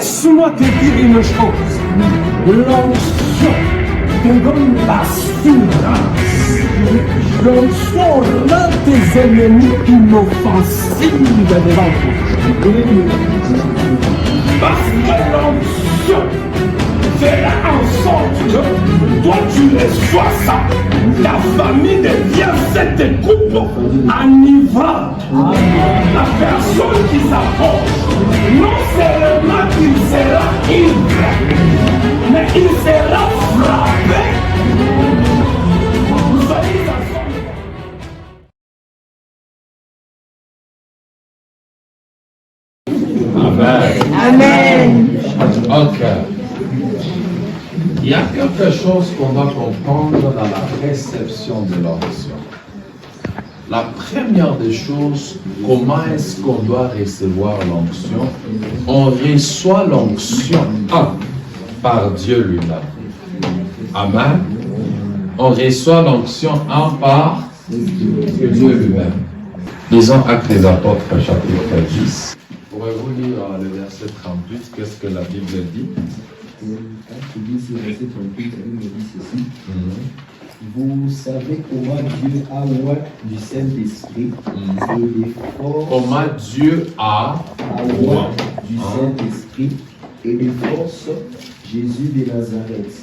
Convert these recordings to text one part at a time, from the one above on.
Laisse-moi te dire une chose. L'onction te donne l'assurance. L'onction rend tes ennemis inoffensibles devant toi. Parce que l'onction fera en sorte que toi tu reçois ça. Ta famille devient cette coupe enivrante. La personne qui s'approche, non seulement il sera ivre, mais il sera frappé. Soyez ensemble. Amen. Amen. Ok. Il y a quelque chose qu'on doit comprendre dans la réception de l'onction. La première des choses, comment est-ce qu'on doit recevoir l'onction? On reçoit l'onction par Dieu lui-même. Amen. On reçoit l'onction par Dieu lui-même. Lisons Actes des Apôtres, chapitre 10. Pourrez-vous lire le verset 38? Qu'est-ce que la Bible dit? Acte 10, verset 38, la Bible dit ceci. Vous savez comment Dieu a oint du Saint-Esprit et des forces. Comment Dieu a oint du Saint-Esprit et des forces Jésus de Nazareth,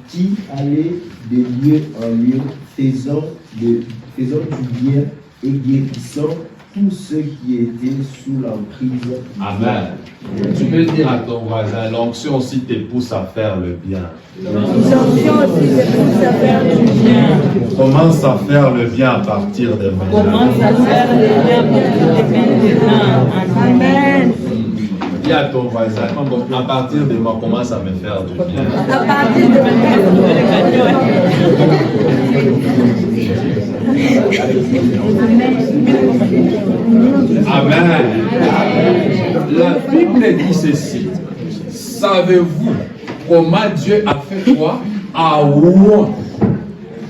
qui allait de lieu en lieu, faisant du bien et guérissant tous ceux qui étaient sous l'emprise. Amen. Tu peux dire à ton voisin, l'onction aussi te pousse à faire le bien. L'onction aussi te pousse à faire le bien. Commence à faire le bien à partir de maintenant. Commence à faire le bien maintenant. Amen. Dis à ton voisin, à partir de moi, commence à me faire du bien. À partir de Amen. La Bible dit ceci. Savez-vous comment Dieu a fait quoi? À oint.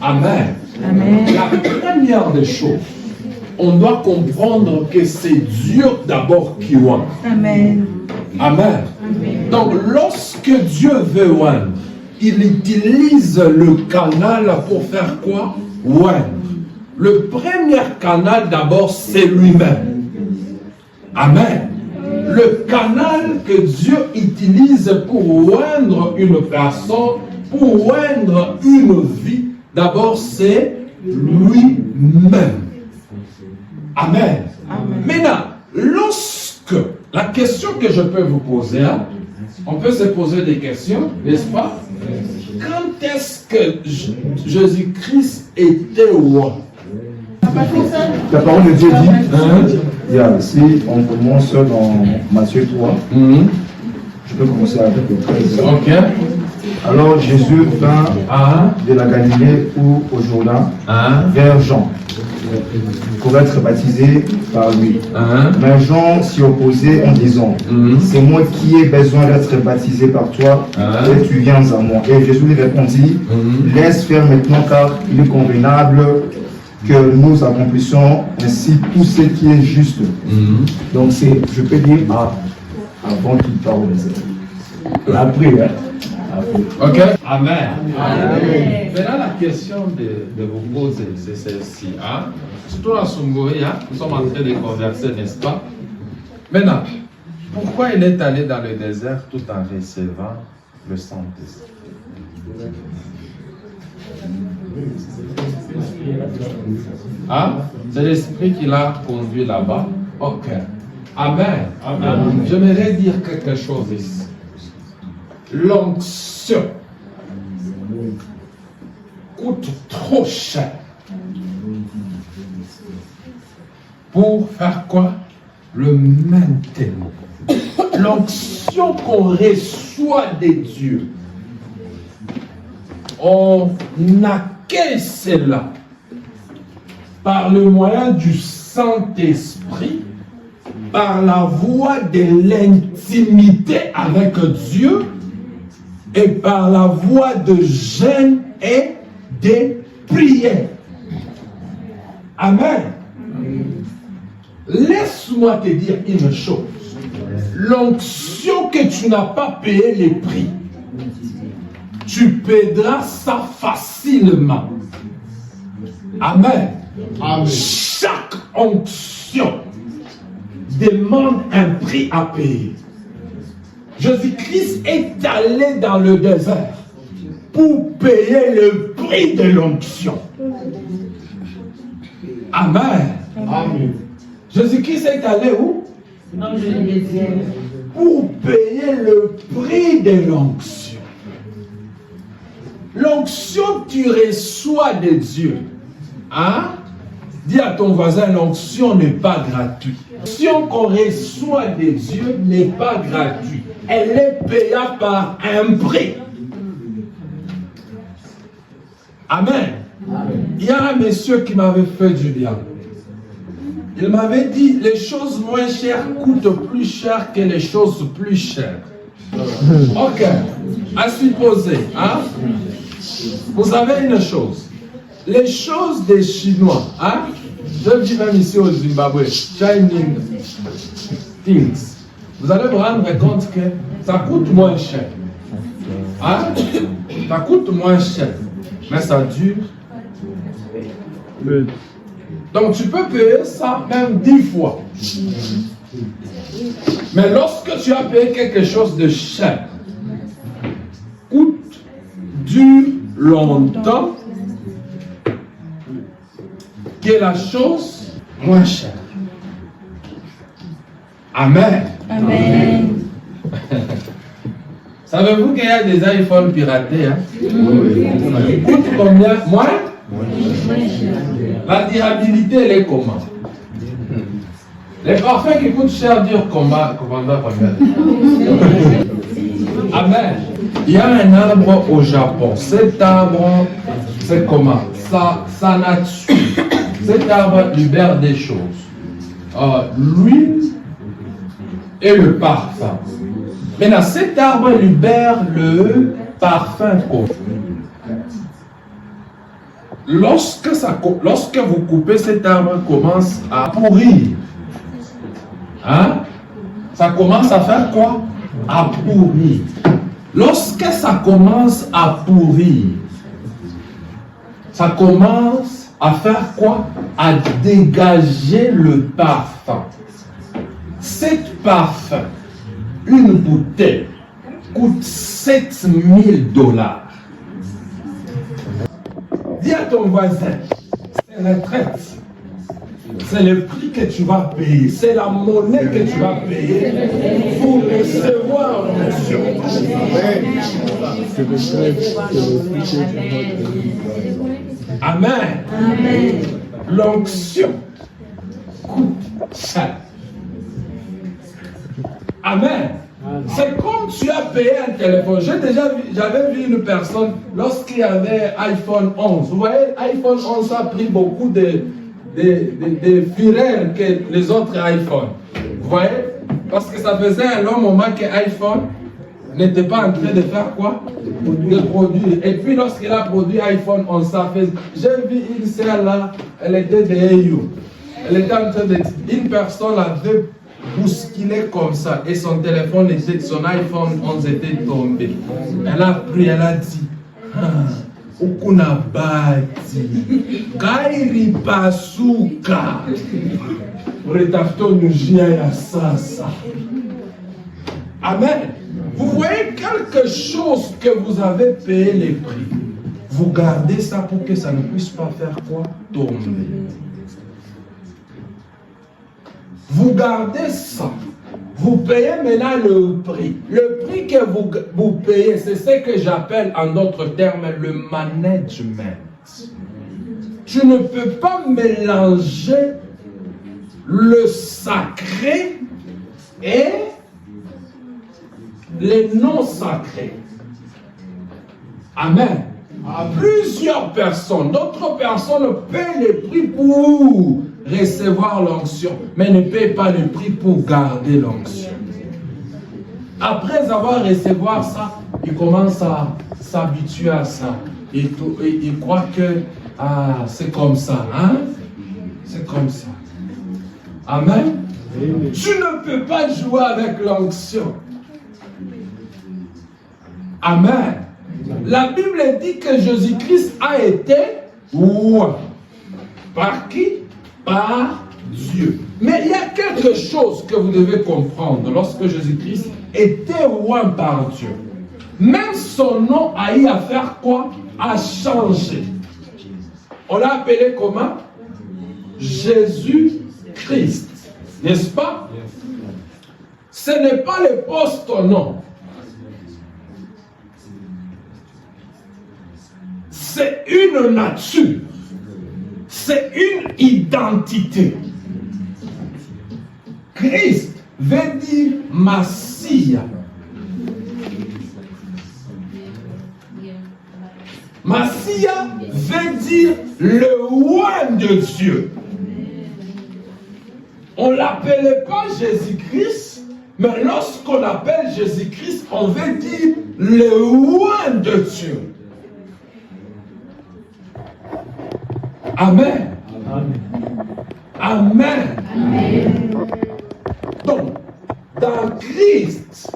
Amen. La première des choses, on doit comprendre que c'est Dieu d'abord qui oint. Amen. Amen. Donc, lorsque Dieu veut oindre, il utilise le canal pour faire quoi? Oindre. Le premier canal d'abord, c'est lui-même. Amen. Le canal que Dieu utilise pour oindre une personne, pour oindre une vie, d'abord, c'est lui-même. Amen. Maintenant, lorsque, la question que je peux vous poser, on peut se poser des questions, n'est-ce pas? Quand est-ce que Jésus-Christ était roi? La parole de Dieu dit, si on commence dans Matthieu 3, je peux commencer avec le 13. Ok. Alors Jésus vint de la Galilée ou au Jourdain vers Jean pour être baptisé par lui. Mais Jean s'y opposait en disant, c'est moi qui ai besoin d'être baptisé par toi et tu viens à moi. Et Jésus lui répondit, laisse faire maintenant car il est convenable que nous accomplissions ainsi tout ce qui est juste. Donc c'est, je peux dire, avant qu'il parle, après. Ok. Amen. Maintenant, la question de vous poser, c'est celle-ci. Surtout à Sungori, nous sommes en train de converser, n'est-ce pas? Maintenant, pourquoi il est allé dans le désert tout en recevant le Saint-Esprit? C'est l'Esprit qui l'a conduit là-bas. Ok. Amen. J'aimerais dire quelque chose ici. L'onction coûte trop cher pour faire quoi? Le maintenir. L'onction qu'on reçoit de Dieu, on accueille cela par le moyen du Saint-Esprit, par la voie de l'intimité avec Dieu et par la voie de jeûne et de prière. Amen. Laisse-moi te dire une chose. l'onction que tu n'as pas payé les prix, tu paieras ça facilement. Amen. Amen. Chaque onction demande un prix à payer. Jésus-Christ est allé dans le désert pour payer le prix de l'onction. Amen. Amen. Jésus-Christ est allé où? Pour payer le prix de l'onction. L'onction tu reçois de Dieu. Hein? Dis à ton voisin, l'onction n'est pas gratuite. L'onction qu'on reçoit de Dieu n'est pas gratuite. Elle est payée par un prix. Amen. Il y a un monsieur qui m'avait fait du bien. Il m'avait dit, les choses moins chères coûtent plus cher que les choses plus chères. Ok. À supposer, hein? Vous savez une chose. Les choses des Chinois, hein? Je dis même ici au Zimbabwe, Chinese things. Vous allez vous rendre compte que ça coûte moins cher. Hein? Ça coûte moins cher. Mais ça dure. Donc tu peux payer ça même 10 fois. Mais lorsque tu as payé quelque chose de cher, coûte, dure longtemps, qui est la chose moins chère. Amen. Amen. Savez-vous qu'il y a des iPhones piratés? Hein? Ils coûtent combien? Moins? La durabilité, elle est comment? Les parfums qui coûtent cher durent combien? Amen. Il y a un arbre au Japon. Cet arbre, c'est comment? Sa nature. Cet arbre libère des choses. L'huile et le parfum. Maintenant, cet arbre libère le parfum. Lorsque vous coupez cet arbre, commence à pourrir. Hein? Ça commence à faire quoi? À pourrir. Lorsque ça commence à pourrir, ça commence à faire quoi? À dégager le parfum. Cet parfum, une bouteille, coûte $7,000. Dis à ton voisin, c'est la traite. C'est le prix que tu vas payer. C'est la monnaie que tu vas payer pour recevoir l'onction. Amen. Amen. L'onction coûte cher. Amen. C'est comme tu as payé un téléphone. J'avais vu une personne lorsqu'il y avait iPhone 11. Vous voyez, iPhone 11 a pris beaucoup de fureurs que les autres iPhones. Vous voyez? Parce que ça faisait un long moment que iPhone n'était pas en train de faire quoi? De produire. Et puis lorsqu'il a produit iPhone 11, ça fait... J'ai vu une sœur là, elle était de EU. Elle était en train de... Une personne avait bousculé comme ça et son téléphone était... Son iPhone 11 était tombé. Elle a pris, elle a dit... Ukuna bati kairi pasuka retafto nujia ya sasa. Amen. Vous voyez quelque chose que vous avez payé les prix. Vous gardez ça pour que ça ne puisse pas faire quoi? Tomber. Vous gardez ça. Vous payez maintenant le prix. Le prix que vous payez, c'est ce que j'appelle en d'autres termes le management. Tu ne peux pas mélanger le sacré et les non sacrés. Amen. Plusieurs personnes, d'autres personnes paient le prix pour recevoir l'onction, mais ne paient pas le prix pour garder l'onction. Après avoir recevoir ça, ils commencent à s'habituer à ça. Ils croient que c'est comme ça, hein? C'est comme ça. Amen. Tu ne peux pas jouer avec l'onction. Amen. La Bible dit que Jésus-Christ a été oint. Par qui? Par Dieu. Mais il y a quelque chose que vous devez comprendre lorsque Jésus-Christ était oint par Dieu. Même son nom a eu à faire quoi? À changer. On l'a appelé comment? Jésus-Christ. N'est-ce pas? Ce n'est pas le poste-nom. C'est une nature. C'est une identité. Christ veut dire Massia. Massia veut dire le roi de Dieu. On ne l'appelait pas Jésus-Christ, mais lorsqu'on appelle Jésus-Christ, on veut dire le roi de Dieu. Amen. Amen. Amen. Donc, dans Christ,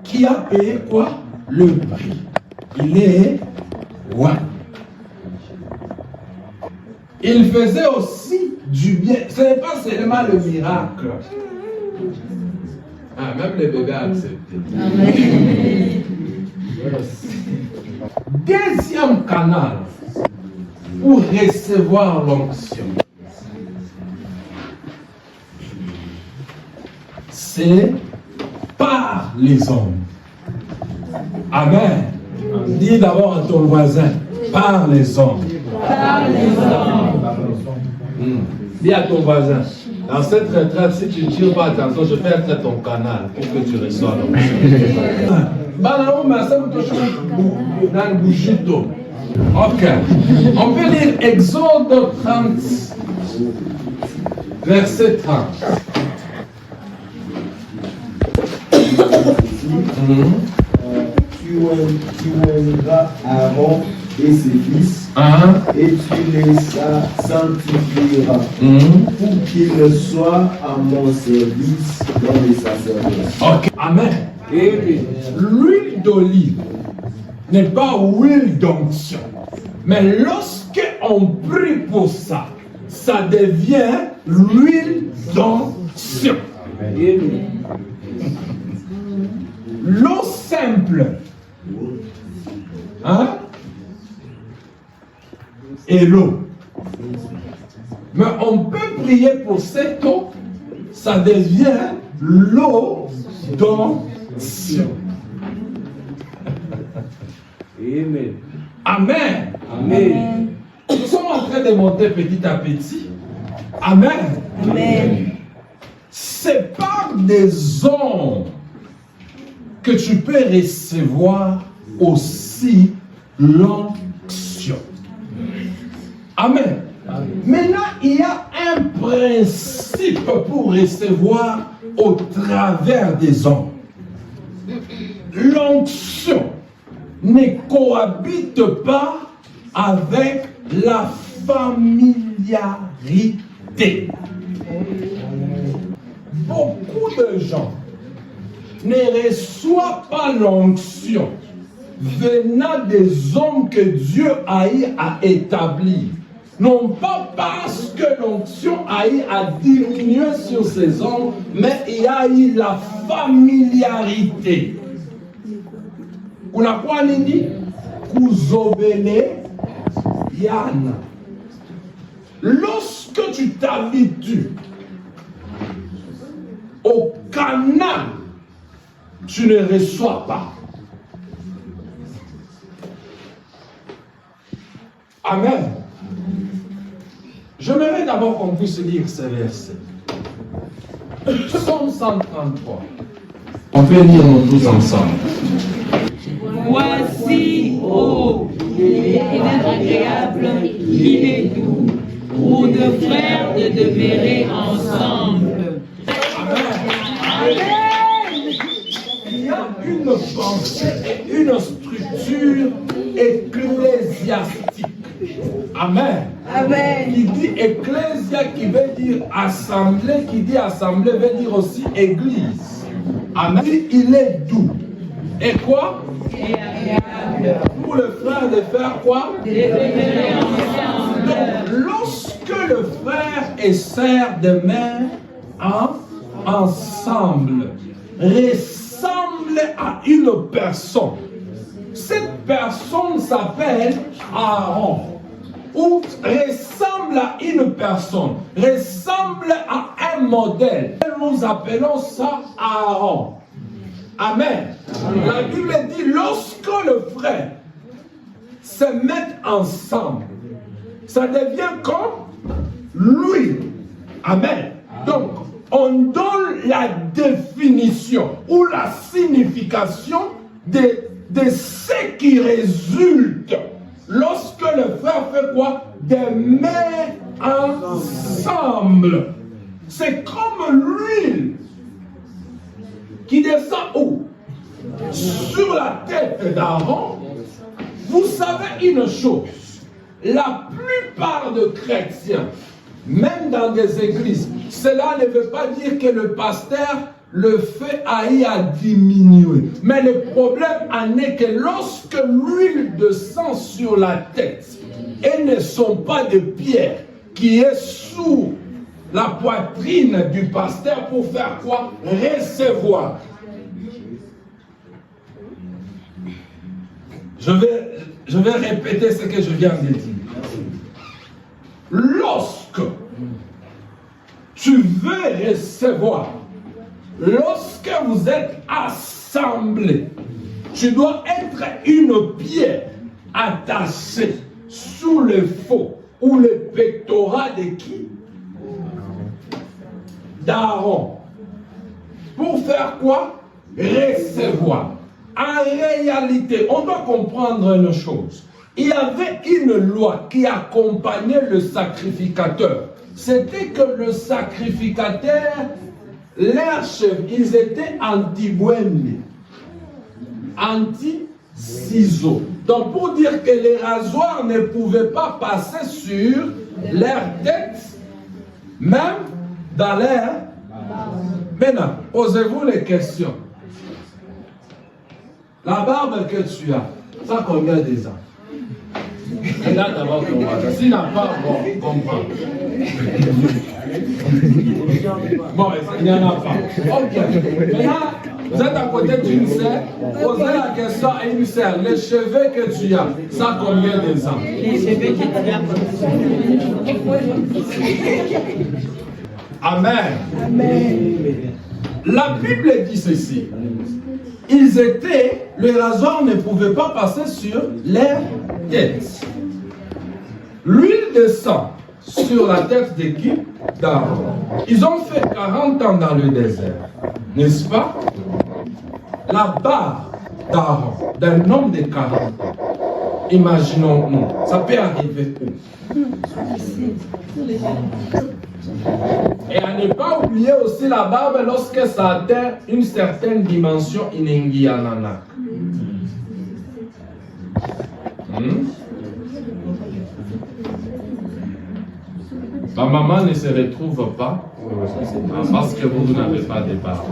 qui a payé quoi? Le prix. Il est roi. Il faisait aussi du bien. Ce n'est pas seulement le miracle. Ah, même les bébés acceptent. Amen. Deuxième canal pour recevoir l'onction, c'est par les hommes. Amen. Dis d'abord à ton voisin, par les hommes. Par les hommes. Dis à ton voisin, dans cette retraite, si tu ne tires pas attention, je vais être ton canal pour que tu reçoives l'onction. Ok. On peut lire Exode 30, verset 30. Tu oindras Aaron et ses fils, et tu les sanctifieras pour qu'ils soient à mon service dans les sacerdoces. Ok. Amen. L'huile d'olive n'est pas huile d'onction. Mais lorsque on prie pour ça, ça devient l'huile d'onction. L'eau simple, et l'eau. Mais on peut prier pour cette eau, ça devient l'eau d'onction. Amen. Amen. Amen. Nous sommes en train de monter petit à petit. Amen. Amen. C'est par des hommes que tu peux recevoir aussi l'onction. Amen. Amen. Maintenant, il y a un principe pour recevoir au travers des hommes. L'onction ne cohabite pas avec la familiarité. Beaucoup de gens ne reçoivent pas l'onction venant des hommes que Dieu a eu à établir. Non pas parce que l'onction a eu à diminuer sur ces hommes, mais il y a eu la familiarité. Unakuwa nini? Kuzobele yana. Lorsque tu t'habitues au canal, tu ne reçois pas. Amen. J'aimerais d'abord qu'on puisse lire ces versets. Psaume 133. On peut lire nous tous ensemble. Voici, oh, il est agréable, il est doux, pour deux frères de demeurer ensemble. Amen. Il y a une pensée et une structure ecclésiastique. Amen. Amen. Qui dit ecclésia, qui veut dire assemblée, qui dit assemblée veut dire aussi église. Amen. Il est doux. Et quoi? Et agréable. Pour le frère de faire quoi? De demeurer ensemble. Donc, lorsque le frère et sœur demeurent ensemble, ressemble à une personne. Cette personne s'appelle Aaron. Ou ressemble à une personne, ressemble à un modèle. Nous appelons ça Aaron. Amen. La Bible dit, lorsque le frère se met ensemble, ça devient comme lui. Amen. Donc, on donne la définition ou la signification de ce qui résulte lorsque le frère fait quoi? Des mains ensemble. C'est comme l'huile qui descend où? Sur la tête d'Aaron. Vous savez une chose, la plupart des chrétiens, même dans des églises, cela ne veut pas dire que le pasteur le fait a diminué. Mais le problème en est que lorsque l'huile descend sur la tête, elles ne sont pas de pierre qui est sous la poitrine du pasteur pour faire quoi? Recevoir. Je vais répéter ce que je viens de dire. Lorsque tu veux recevoir, lorsque vous êtes assemblés, tu dois être une pierre attachée sous le faux ou le pectorat de qui? D'Aaron. Pour faire quoi? Recevoir. En réalité, on doit comprendre une chose. Il y avait une loi qui accompagnait le sacrificateur. C'était que le sacrificateur, leurs chefs, ils étaient anti-bohème, anti-ciseaux. Donc pour dire que les rasoirs ne pouvaient pas passer sur leur tête, même dans l'air. Maintenant, posez-vous les questions. La barbe que tu as, ça combien des ans? Regarde d'abord ton voisin. S'il n'a pas, bon, comprends. Bon, il n'y en a pas. Ok. Maintenant, vous êtes à côté d'une sœur, posez la question à une sœur. Les cheveux que tu as, ça combien des ans? Les cheveux que tu as. Amen. Amen. La Bible dit ceci. Ils étaient, les rasoirs ne pouvaient pas passer sur leur tête. L'huile descend sur la tête de qui? D'Aaron. Ils ont fait 40 ans dans le désert, n'est-ce pas? La barre d'Aaron, d'un homme de 40 ans, imaginons-nous, ça peut arriver où? Et à ne pas oublier aussi la barbe lorsque ça atteint une certaine dimension inengianana. La maman ne se retrouve pas parce que vous n'avez pas de barbe.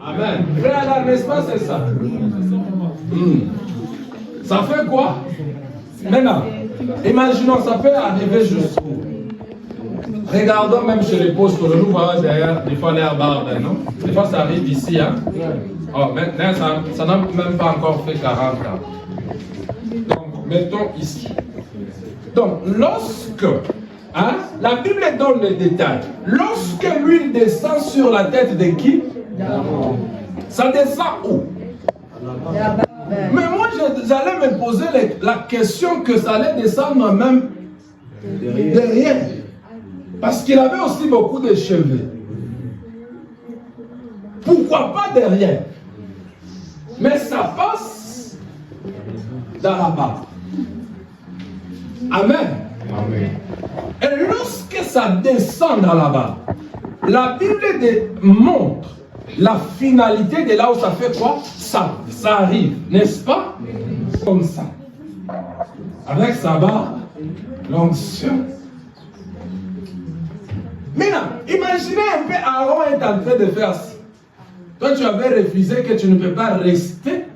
Amen. Frère, n'est-ce pas, c'est ça? Ça fait quoi? Maintenant, imaginons, ça peut arriver jusqu'où? Regardons même chez les postes, nous voyons derrière, des fois l'air barbe, non? Des fois ça arrive ici, hein? Oh, maintenant, ça n'a même pas encore fait 40 ans. Donc, mettons ici. Donc, lorsque, hein, la Bible donne les détails. Lorsque l'huile descend sur la tête de qui? Ça descend où? Mais moi, j'allais me poser la question que ça allait descendre même derrière. Parce qu'il avait aussi beaucoup de cheveux. Pourquoi pas derrière? Mais ça passe dans la barbe. Amen. Amen. Et lorsque ça descend dans la barbe, la Bible montre la finalité de là où ça fait quoi? Ça arrive, n'est-ce pas? Comme ça. avec sa barbe, l'onction. Maintenant, imaginez un peu Aaron est en train de faire ça. Toi, tu avais refusé que tu ne peux pas rester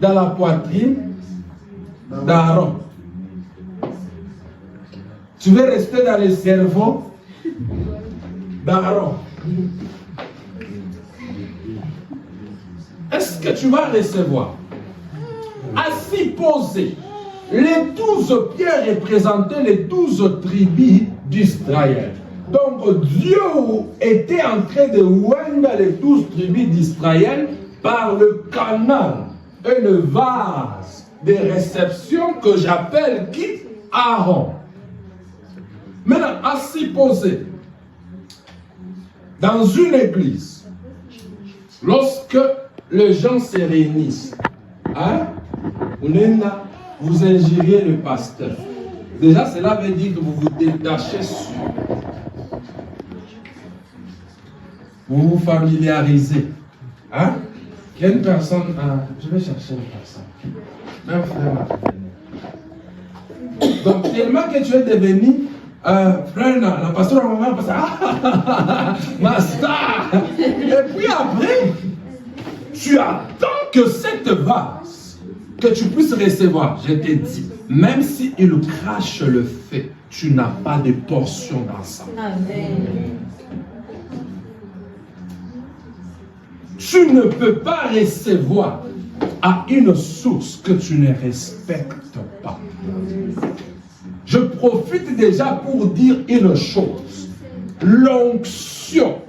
dans la poitrine d'Aaron. Tu veux rester dans le cerveau d'Aaron. Est-ce que tu vas recevoir? Assis posé, les 12 pierres représentaient les 12 tribus d'Israël. Donc Dieu était en train de oindre les 12 tribus d'Israël par le canal et le vase de réception que j'appelle qui? Aaron. Maintenant, assis posé dans une église, lorsque les gens se réunissent, hein? Vous injuriez le pasteur. Déjà, cela veut dire que vous vous détachez sur. Vous vous familiarisez. Hein? Il y a une personne. Je vais chercher une personne. Même frère. Donc, tellement que tu es devenu. Frère, la pasteur a maman passe. Ma star! Et puis après, tu attends que cette vase, que tu puisses recevoir, je t'ai dit, même s'il crache le feu, tu n'as pas de portion dans ça. Amen. Tu ne peux pas recevoir à une source que tu ne respectes pas. Je profite déjà pour dire une chose. L'onction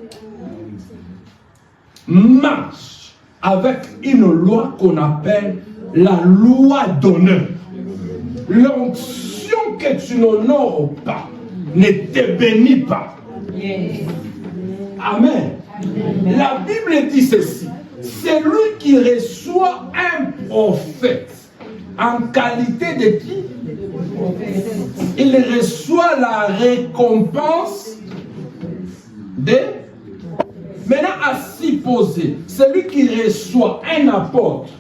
marche avec une loi qu'on appelle la loi d'honneur. L'onction que tu n'honores pas ne te bénit pas. Amen. La Bible dit ceci. C'est lui qui reçoit un prophète en qualité de qui? Il reçoit la récompense de... Maintenant, assis posé, c'est lui qui reçoit un apôtre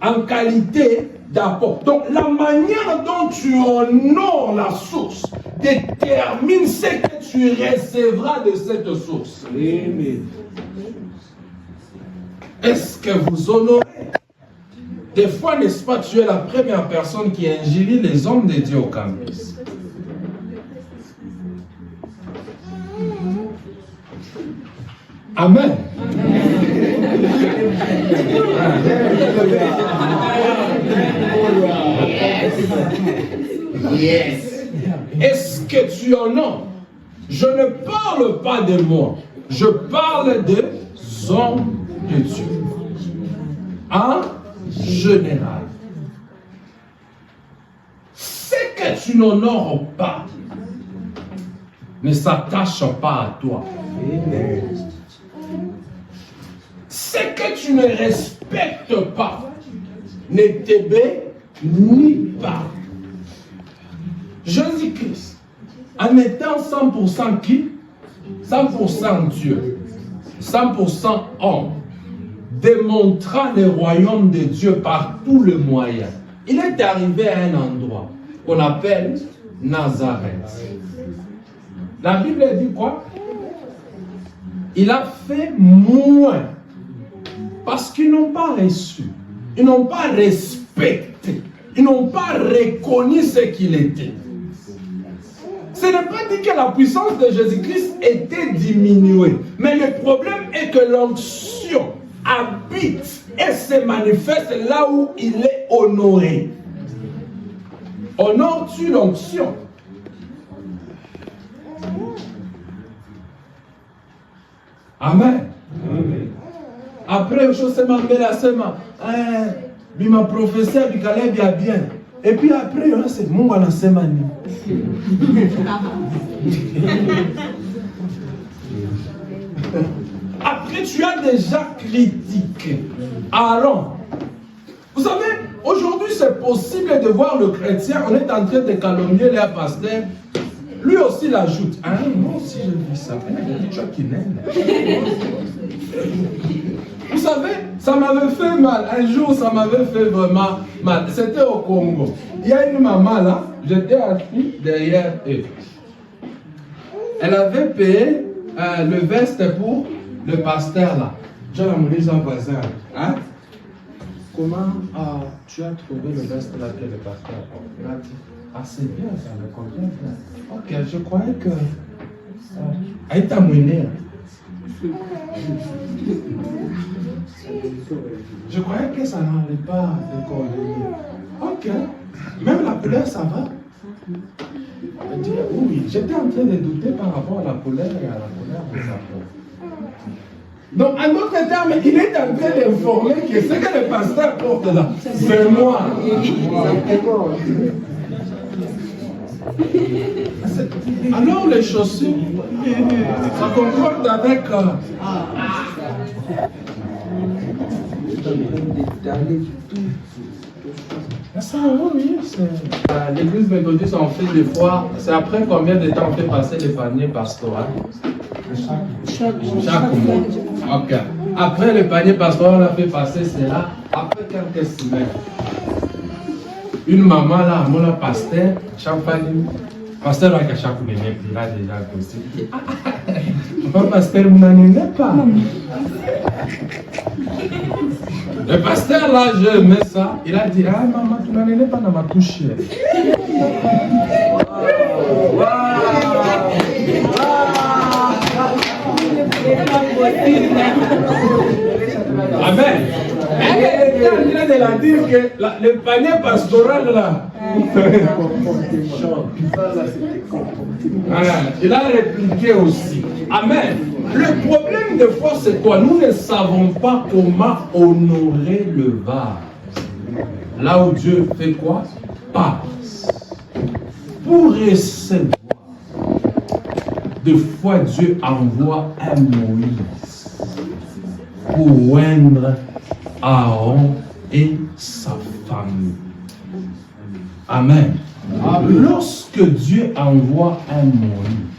en qualité d'apôtre. Donc, la manière dont tu honores la source détermine ce que tu recevras de cette source. Amen. Est-ce que vous honorez? Des fois, n'est-ce pas, tu es la première personne qui injurie les hommes de Dieu au campus. Amen. Yes. Est-ce que tu honores? Je ne parle pas de moi. Je parle des hommes de Dieu. En général. Ce que tu n'honores pas ne s'attache pas à toi. Amen. Ce que tu ne respectes pas ne te bénit pas. Jésus-Christ, en étant 100% qui? 100% Dieu, 100% homme, démontrant le royaume de Dieu par tous les moyens. Il est arrivé à un endroit qu'on appelle Nazareth. La Bible dit quoi? Il a fait moins parce qu'ils n'ont pas reçu, ils n'ont pas respecté, ils n'ont pas reconnu ce qu'il était. Ce n'est pas dit que la puissance de Jésus-Christ était diminuée, mais le problème est que l'onction habite et se manifeste là où il est honoré. Honores-tu l'onction? Amen. Amen. Après, je sais ma professeur du Calais bien. Et puis après, c'est mon semani. Après, tu as déjà critiqué Aaron. Vous savez, aujourd'hui, c'est possible de voir le chrétien, on est en train de calomnier les pasteurs. Lui aussi l'ajoute. Ah, moi aussi je vis ça. Vous savez, ça m'avait fait mal. Un jour, ça m'avait fait vraiment mal. C'était au Congo. Il y a une maman là, j'étais assis derrière eux. Elle avait payé le veste pour le pasteur là. J'ai amené son voisin. Hein? Comment tu as trouvé le veste là que le pasteur porte? Il a dit, ah c'est bien, ça me convient bien. Ok, je croyais que... elle t'a mené. Je croyais que ça n'allait pas te convenir. Ok, même la couleur ça va. Elle dit, oui, j'étais en train de douter par rapport à la couleur et à la couleur de sa peau. Donc, en d'autres termes, il est en train d'informer que ce que le pasteur porte là, c'est moi. Alors, les chaussures, ça concorde avec. Ça, oui, l'église méthodiste, on fait des fois. C'est après combien de temps on fait passer les paniers pastoraux? Chaque mois. Ok. Après le panier pastoral, on a fait passer cela après quelques semaines. Une maman là, mon pasteur, champagne. Pasteur là, qui a chaque mois, il a déjà gossé. Mon pasteur, vous n'en aimez pas. Le pasteur là, je mets ça. Il a dit, ah maman, tu n'en aimais pas dans ma touche. Amen. Il a de la dire que le panier pastoral là. Il a répliqué aussi. Amen. Le problème de foi, c'est quoi? Nous ne savons pas comment honorer le vase. Là où Dieu fait quoi? Passe. Pour recevoir. Des fois, Dieu envoie un Moïse pour oindre Aaron et sa famille. Amen. Lorsque Dieu envoie un Moïse,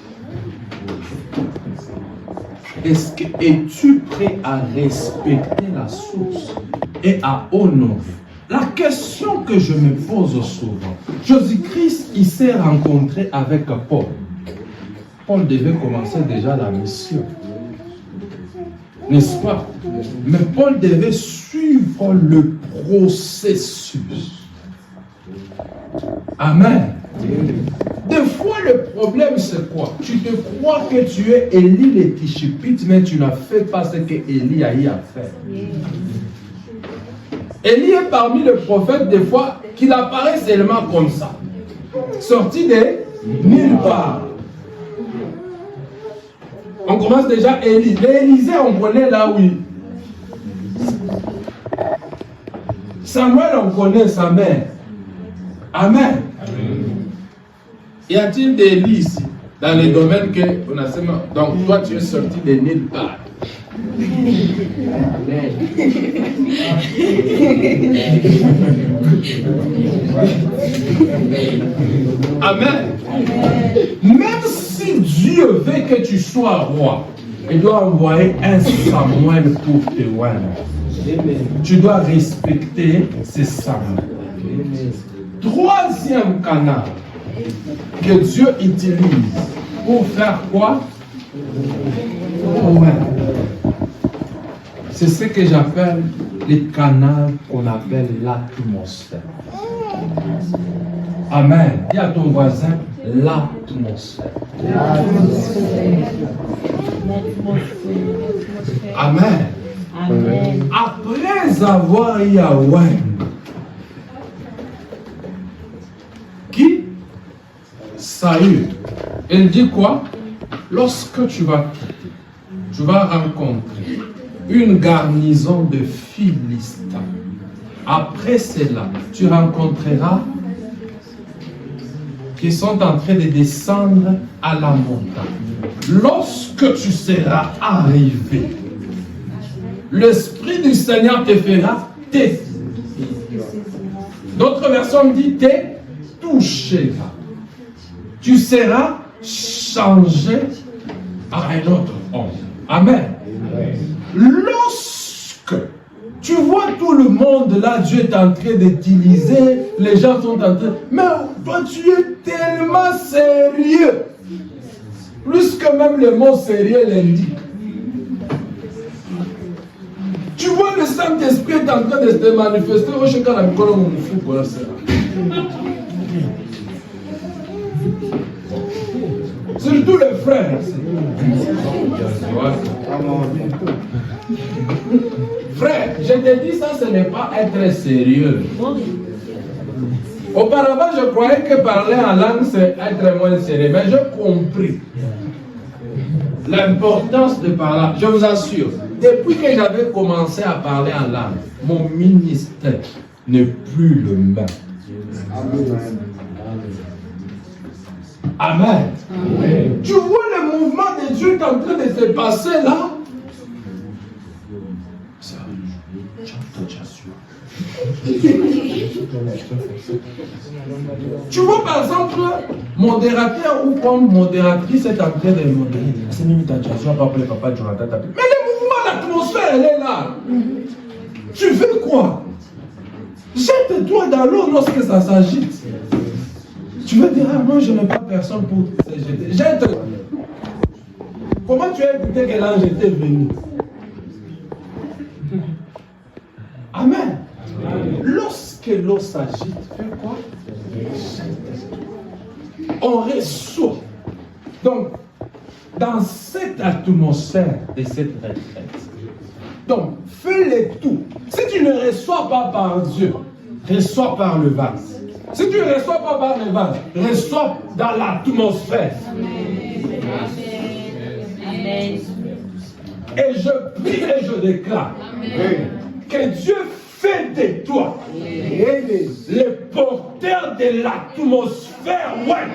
es-tu prêt à respecter la source et à honorer? La question que je me pose souvent, Jésus-Christ, il s'est rencontré avec Paul. Paul devait commencer déjà la mission. N'est-ce pas? Mais Paul devait suivre le processus. Amen. Des fois, le problème, c'est quoi? Tu te crois que tu es Élie le Tishbite, mais tu n'as fait pas ce que Élie a eu à faire. Élie est parmi les prophètes, des fois, qu'il apparaît seulement comme ça. Sorti de nulle part. On commence déjà Élie. L'Élysée, on connaît là où il. Samuel, on connaît sa mère. Amen. Y a-t-il des lits ici, dans les domaines que on a seulement. Donc, toi, tu es sorti de nulle part. Amen. Même si Dieu veut que tu sois roi, il doit envoyer un Samuel pour te oindre. Tu dois respecter ces Samuel. Troisième canal que Dieu utilise pour faire quoi? C'est ce que j'appelle les canaux qu'on appelle l'atmosphère. Amen. Dis à ton voisin l'atmosphère. Amen. Amen. Après avoir eu à oindre, qui? Saül. Elle dit quoi? Lorsque tu vas rencontrer une garnison de Philistins. Après cela, tu rencontreras qui sont en train de descendre à la montagne. Lorsque tu seras arrivé, l'Esprit du Seigneur te fera te. D'autres versions disent te touchera. Tu seras changé à un autre homme. Amen. Lorsque Tu vois tout le monde là, Dieu est en train d'utiliser, les gens sont en train... Mais toi, tu es tellement sérieux. Plus que même le mot sérieux l'indique. Tu vois le Saint-Esprit est en train de se manifester. Surtout les frères. Frère, je te dis ça, ce n'est pas être sérieux. Auparavant, je croyais que parler en langue, c'est être moins sérieux. Mais j'ai compris l'importance de parler. Je vous assure, depuis que j'avais commencé à parler en langue, mon ministère n'est plus le même. Amen. Amen. Tu vois le mouvement de Dieu qui est en train de se passer là? Tu vois par exemple, modérateur ou comme modératrice est en train de modérer. C'est Mimi Tachasua, papa, le papa, Jonathan. Mais le mouvement, l'atmosphère, elle est là. Tu veux quoi? Jette-toi dans l'eau lorsque ça s'agite. Tu veux dire, ah, moi je n'ai pas personne pour te jeter. Jette-toi. Comment tu as écouté que l'ange était venu? Amen. Lorsque l'eau s'agite, fais quoi? On reçoit. Donc, dans cette atmosphère de cette retraite, donc, fais-le tout. Si tu ne reçois pas par Dieu, reçois par le vase. Si tu ne reçois pas par le vase, reçois dans l'atmosphère. Amen. Et je prie et je déclare que Dieu fait de toi le porteur de l'atmosphère. Amen.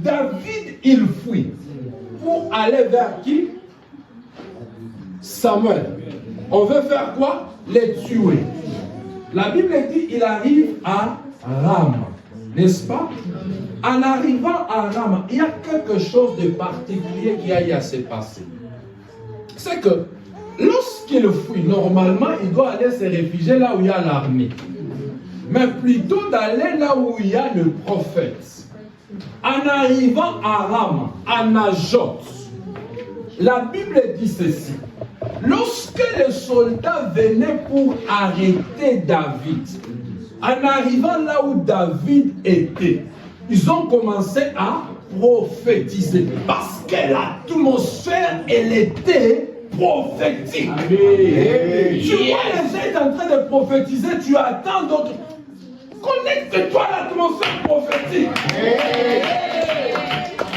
David, il fuit pour aller vers qui? Samuel. On veut faire quoi? Les tuer. La Bible dit il arrive à Rama, n'est-ce pas? En arrivant à Rama, il y a quelque chose de particulier qui a eu à se passer. C'est que lorsqu'il fuit, normalement, il doit aller se réfugier là où il y a l'armée. Mais plutôt d'aller là où il y a le prophète. En arrivant à Rama, à Najot, la Bible dit ceci. Lorsque les soldats venaient pour arrêter David, en arrivant là où David était, ils ont commencé à prophétiser. Parce que l'atmosphère, elle était prophétique. Amen. Tu vois les gens en train de prophétiser, tu attends d'autres. Connecte-toi à l'atmosphère prophétique.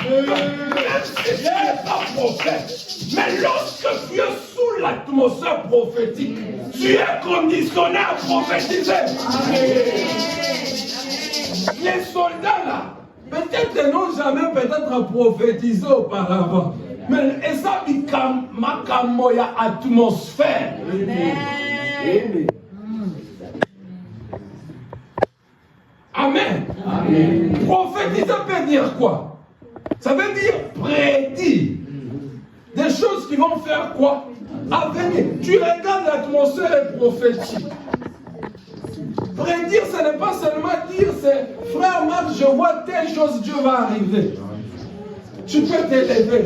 Même si tu n'es pas prophète, mais lorsque tu es sous l'atmosphère prophétique, tu es conditionné à prophétiser. Les soldats là, peut-être n'ont jamais peut-être prophétisé auparavant, mais ça become makamoya atmosphère. Amen. Amen. Amen. Prophétiser peut dire quoi? Ça veut dire prédire des choses qui vont faire quoi? À venir. Tu regardes l'atmosphère prophétique. Prédire, ce n'est pas seulement dire, c'est frère Marc, je vois telle chose, Dieu va arriver. Tu peux t'élever.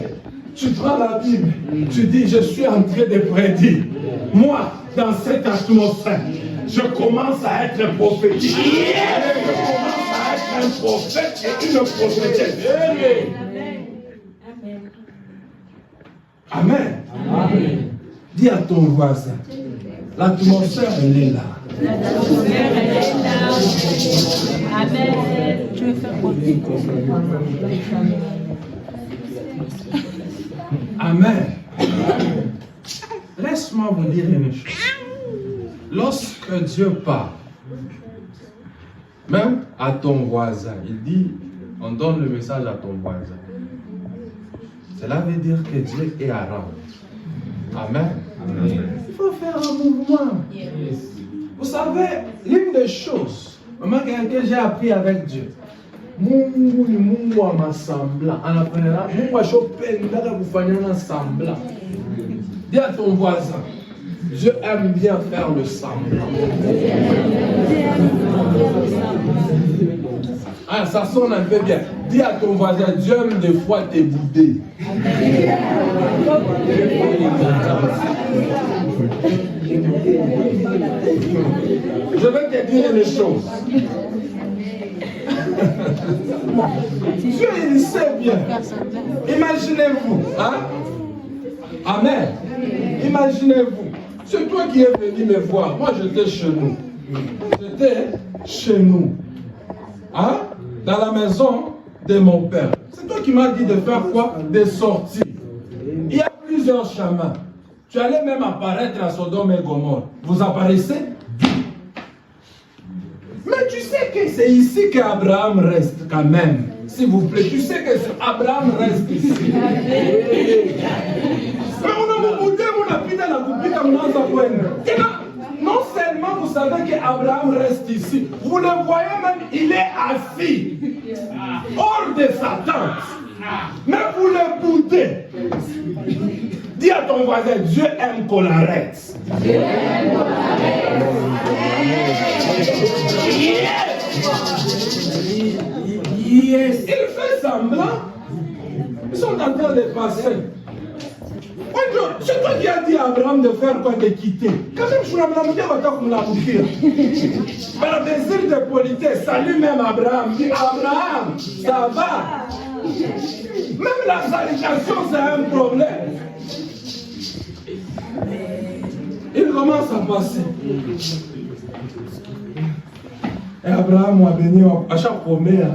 Tu prends la Bible. Tu dis, je suis en train de prédire. Moi, dans cette atmosphère, je commence à être prophétique. Je commence à être un prophète et une prophétesse. Amen. Amen. Dis à ton voisin, l'atmosphère, elle est là. L'atmosphère, elle est là. Amen. Je vais faire quoi? Amen. Laisse-moi vous dire une chose. Lorsque Dieu parle, même à ton voisin, il dit, on donne le message à ton voisin. Cela veut dire que Dieu est à rendre. Amen. Amen. Il faut faire un mouvement. Yes. Vous savez, l'une des choses que j'ai appris avec Dieu, Mungu ni Mungu wa masambla. Anapenda Mungu ashopenda kufanya na sambla. Dis à ton voisin, Dieu aime bien faire le semblant. Ah, ça sonne un peu bien. Dis à ton voisin, Dieu aime des fois te bouder. Je vais te dire une chose. Dieu, il sait bien. Imaginez-vous. Hein? Amen. Imaginez-vous. C'est toi qui es venu me voir. Moi, j'étais chez nous. J'étais chez nous. Hein? Dans la maison de mon père. C'est toi qui m'as dit de faire quoi? De sortir. Il y a plusieurs chemins. Tu allais même apparaître à Sodome et Gomorrhe. Vous apparaissez? Mais tu sais que c'est ici qu'Abraham reste quand même. S'il vous plaît, tu sais que Abraham reste ici. Mais on a mon modèle, on a pris dans la coupée comme dans sa poigne. Non seulement vous savez qu'Abraham reste ici, vous le voyez même, il est assis hors de sa tente. Mais vous le boudez. Dis à ton voisin, Dieu aime qu'on l'arrête. Dieu aime qu'on l'arrête. Yes. Il fait semblant. Ils sont en train de passer. C'est toi qui as dit à Abraham de faire quoi? De quitter. Quand même, je suis là, mais le désir de politesse, salut même Abraham. Dit Abraham, ça va. Même la salutation, c'est un problème. Il commence à passer. Et Abraham a venu à chaque promesse.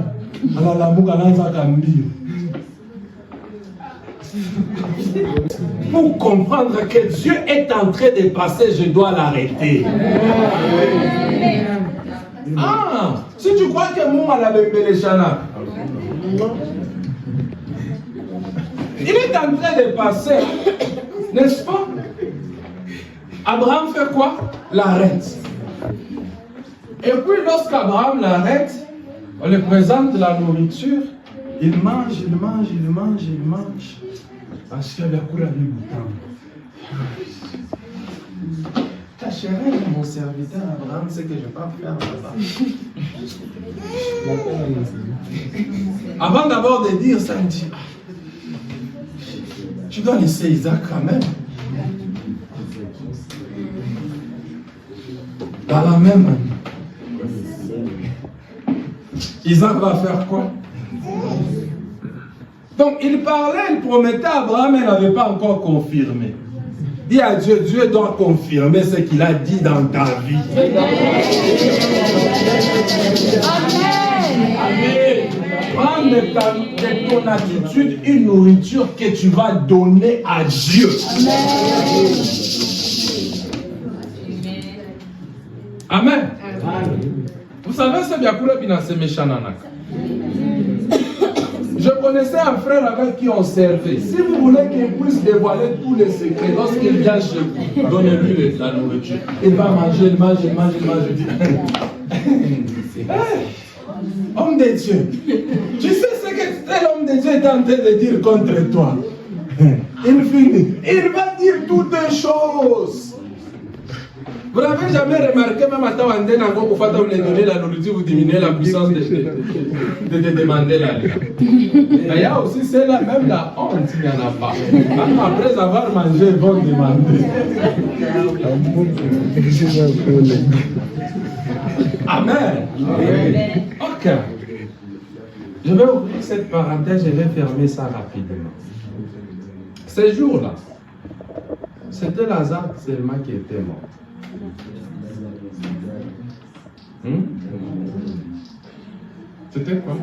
Pour comprendre que Dieu est en train de passer, je dois l'arrêter. Ah, si tu crois que moi, il est en train de passer, n'est-ce pas? Abraham fait quoi? L'arrête. Et puis lorsqu'Abraham l'arrête, on lui présente la nourriture, il mange, il mange, il mange, il mange. Parce qu'il a couru à l'éboutant. Ta chérie, mon serviteur Abraham, c'est que je ne vais pas faire là-bas. Avant d'abord de dire ça, il dit, tu dois laisser Isaac quand même. Dans la même année. Isaac va faire quoi? Donc il parlait, il promettait à Abraham, mais il n'avait pas encore confirmé. Dis à Dieu, Dieu doit confirmer ce qu'il a dit dans ta vie. Amen. Prends de ton attitude une nourriture que tu vas donner à Dieu. Amen. Vous savez, c'est bien pour le financer méchant. Je connaissais un frère avec qui on servait. Si vous voulez qu'il puisse dévoiler tous les secrets, lorsqu'il vient chez vous, donnez-lui la nourriture. Il va manger, il mange, il mange, il mange. Je dis, hey, homme de Dieu, tu sais ce que tel homme de Dieu est en train de dire contre toi? Il finit, il va dire toutes les choses. Vous n'avez jamais remarqué, même à Tawandé, pour faire donner la nourriture, vous diminuez la puissance de demander la lune. Il y a aussi celle-là, même la honte, il n'y en a pas. Même après avoir mangé, ils vont demander. Amen. Ok. Je vais ouvrir cette parenthèse, je vais fermer ça rapidement. Ces jours-là, c'était Lazare seulement qui était mort. C'était quoi?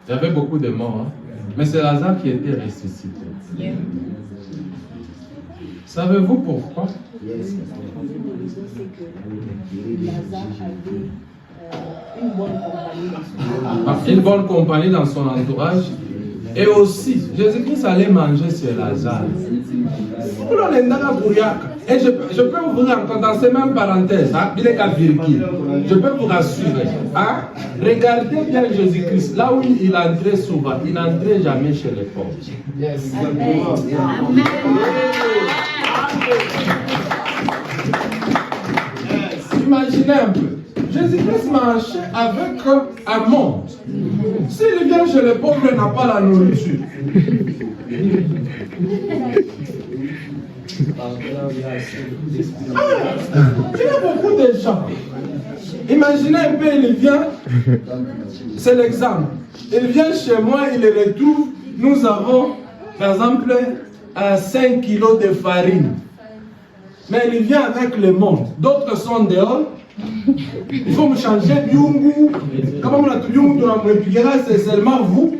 Il y avait beaucoup de morts, hein? Mais c'est Lazare qui était ressuscité. Savez-vous pourquoi? Une bonne compagnie dans son entourage. Et aussi, Jésus-Christ allait manger sur Lazare. Et je peux ouvrir encore dans ces mêmes parenthèses, hein, je peux vous rassurer. Hein, regardez bien Jésus-Christ, là où il entrait souvent, il n'entrait jamais chez les pauvres. Yes. Amen. Imaginez un peu, Jésus-Christ marchait avec un monde. S'il vient chez les pauvres, il n'a pas la nourriture. Il y a beaucoup de gens. Imaginez un peu, il vient, c'est l'exemple. Il vient chez moi, il le retrouve. Nous avons, par exemple, 5 kilos de farine. Mais il vient avec le monde. D'autres sont dehors. Il faut me changer Biungu. Comment on a tout Biungu, c'est seulement vous.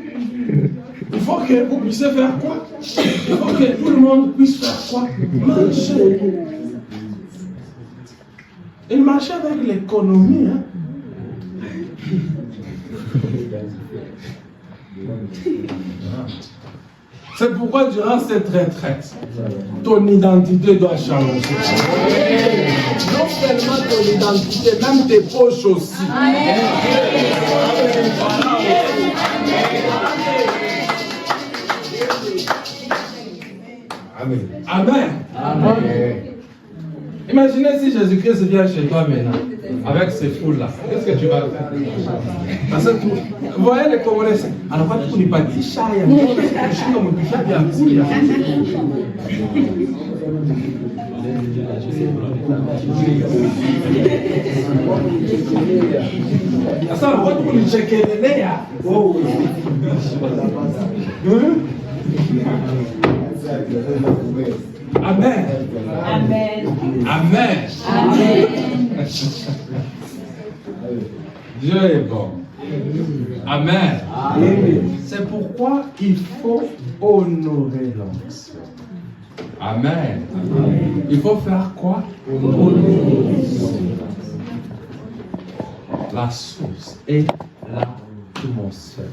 Il faut que vous puissiez faire quoi? Il faut que tout le monde puisse faire quoi? Marcher. Il marchait avec l'économie. Hein? C'est pourquoi durant cette retraite, ton identité doit changer. Non seulement ton identité, même tes poches aussi. Amen. Amen. Amen. Imaginez si Jésus-Christ vient chez toi maintenant, avec ces foules-là. Qu'est-ce que tu vas faire? Parce que vous voyez les Congolais, alors tu n'es pas dit chaya, Amen. Amen. Amen. Amen. Dieu est bon. Amen. C'est pourquoi il faut honorer l'onction. Amen. Il faut faire quoi? Honorer la source et l'atmosphère.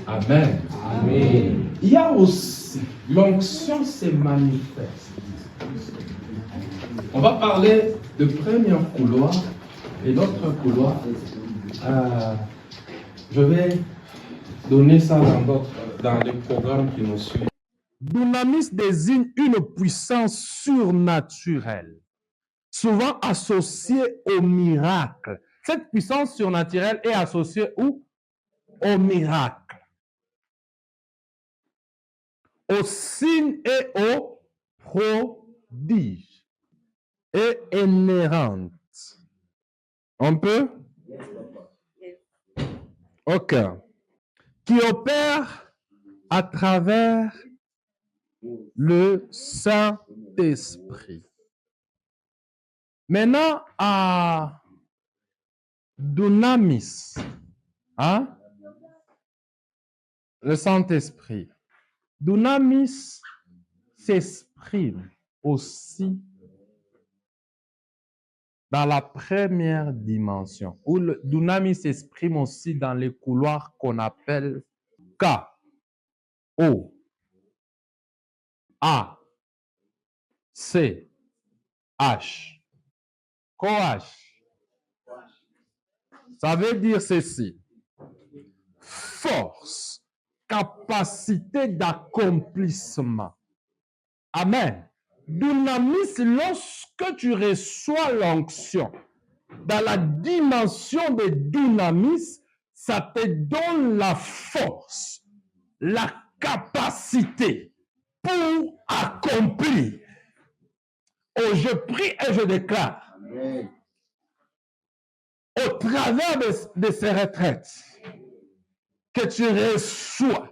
Amen. Amen. Il y a aussi l'onction se manifeste. On va parler de premier couloir et l'autre couloir. Je vais donner ça dans les programmes qui nous suivent. Dunamis désigne une puissance surnaturelle, souvent associée au miracle. Cette puissance surnaturelle est associée où? Au miracle, aux signes et aux prodiges, et inhérente. On peut? Ok. Qui opère à travers le Saint-Esprit. Maintenant, à Dunamis, hein? Le Saint-Esprit. Dunamis s'exprime aussi dans la première dimension, où le Dunamis s'exprime aussi dans les couloirs qu'on appelle K, O, A, C, H. Coach. Ça veut dire ceci. Force, capacité d'accomplissement. Amen. Dunamis, lorsque tu reçois l'onction, dans la dimension de dunamis, ça te donne la force, la capacité pour accomplir. Oh, je prie et je déclare, amen, au travers de ces retraites, que tu reçois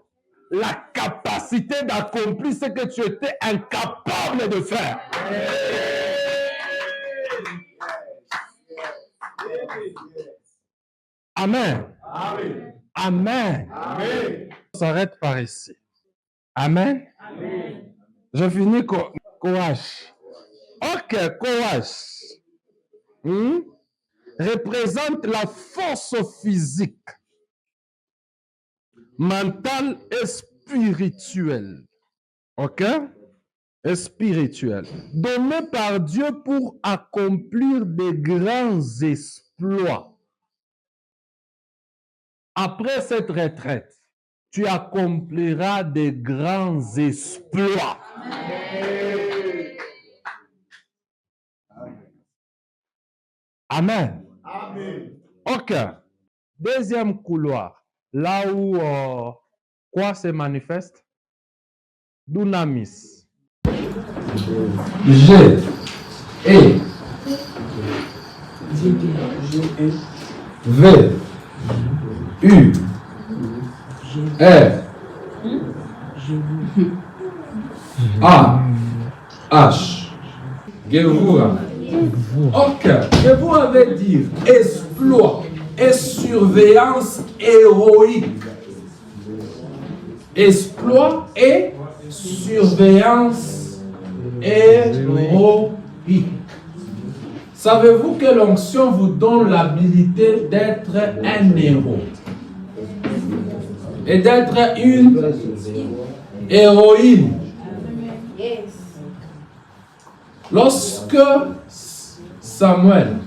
la capacité d'accomplir ce que tu étais incapable de faire. Amen. Amen. Amen. Amen. On s'arrête par ici. Amen. Amen. Je finis courage. Ok, courage. Représente la force physique, mentale et spirituelle. Ok? et spirituel, donné par Dieu pour accomplir des grands exploits. Après cette retraite, tu accompliras des grands exploits. Amen. Amen. Ok. Deuxième couloir, là où quoi se manifeste? Dunamis. G, E, V, U, R, A, H, Gevura. Ok, je vous avais dit exploit et surveillance héroïque. Exploit et surveillance héroïque. Savez-vous que l'onction vous donne l'habilité d'être un héros et d'être une héroïne? Lorsque Samuel,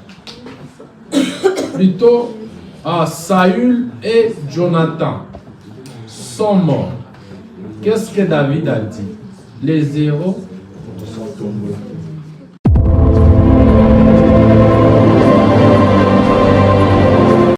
plutôt Saül et Jonathan sont morts, qu'est-ce que David a dit? Les héros sont tombés.